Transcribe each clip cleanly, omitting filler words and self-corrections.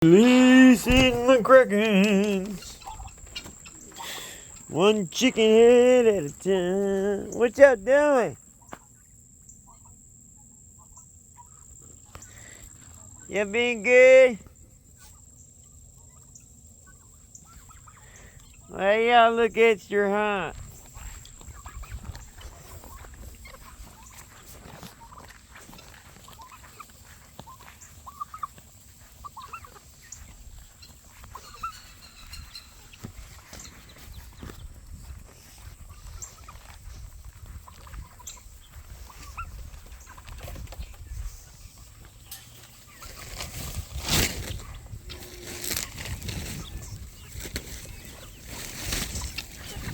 Releasing the Krakens. One chicken head at a time. What y'all doing? You been good? Well, y'all look extra hot.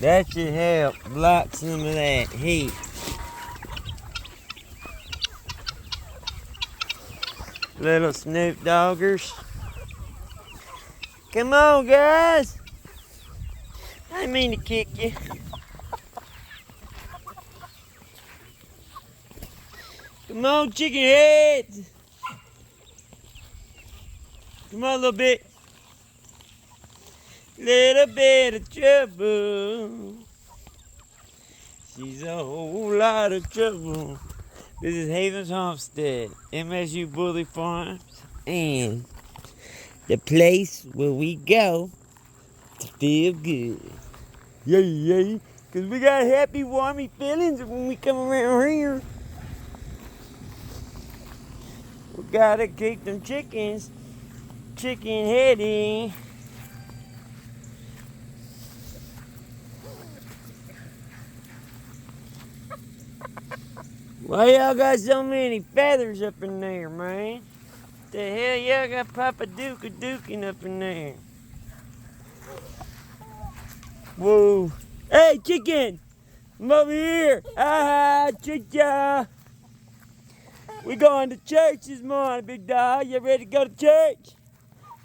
That should help block some of that heat. Little Snoop Doggers. Come on, guys. I didn't mean to kick you. Come on, chicken heads. Come on, a little bit. Little bit of trouble. She's a whole lot of trouble. This is Haven's Homestead, MSU Bully Farms, and the place where we go to feel good. Yay, yay. Because we got happy, warmy feelings when we come around here. We gotta keep them chickens chicken heady. Why y'all got so many feathers up in there, man? The hell y'all got Papa Duke-a-duking up in there? Whoa. Hey, chicken! Come over here! Ah, chicha! We going to church this morning, big dog. You ready to go to church?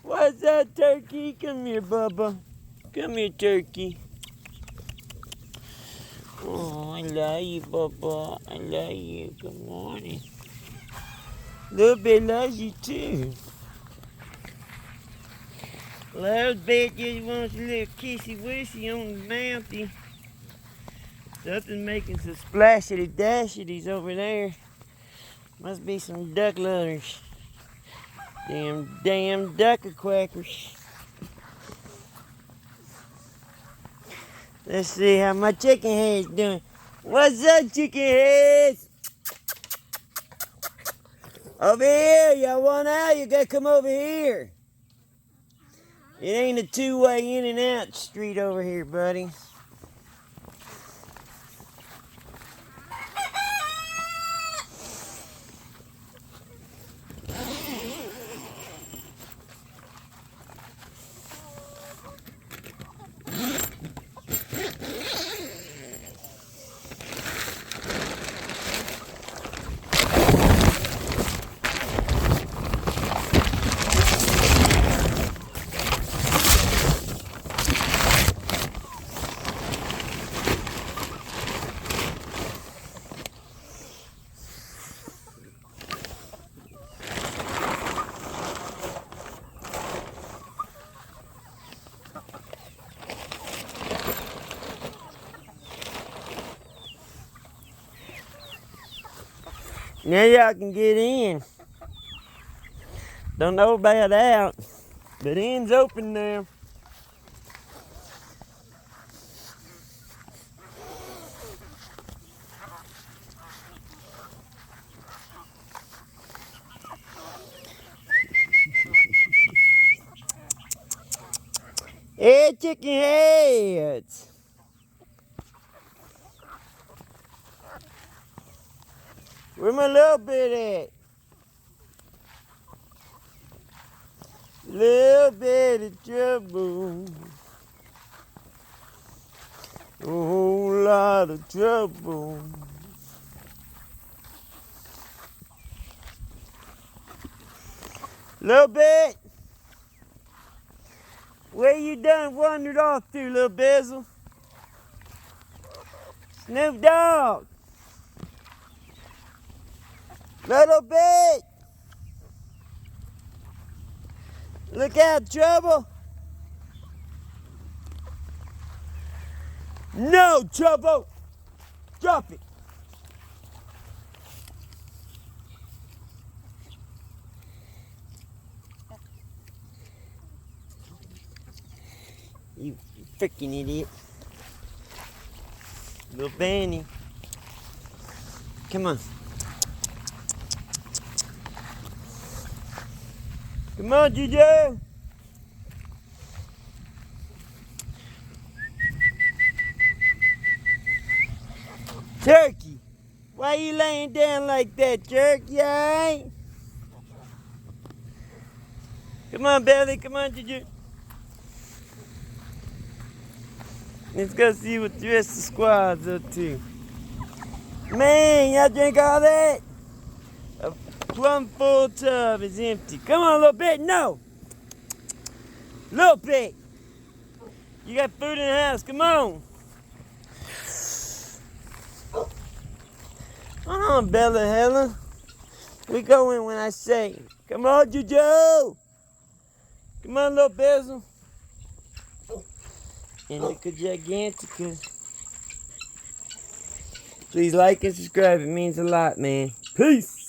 What's up, turkey? Come here, Bubba. Come here, turkey. Oh, I love you, Bubba. I love you. Good morning. Little bit loves you too. Little bit just wants a little kissy wissy on the mouthy. Something making some splashity dashities over there. Must be some duck lovers. Damn ducker quackers. Let's see how my chicken head's doing. What's up, chicken heads? Over here, y'all want out? You gotta come over here. It ain't a two-way in and out street over here, buddy. Now y'all can get in. Don't know about out, but in's open now. Hey, chicken heads. Where my little bit at? Little bit of trouble. A whole lot of trouble. Little bit. Where you done wandered off to, little Bizzle? Snoop Dogg. Little bit. Look out, Trouble. No, Trouble. Drop it. You freaking idiot. Little Benny. Come on. Come on, Juju. Turkey. Why you laying down like that, Turkey? Alright? Come on, Belly. Come on, Juju. Let's go see what the rest of the squad's up to. Man, y'all drink all that? A plumb full tub is empty. Come on, little bit. No. Little bit. You got food in the house. Come on. Come on, Bella Hella. We go in when I say. Come on, Juju. Come on, little Bezel. Indica Gigantica. Please like and subscribe. It means a lot, man. Peace.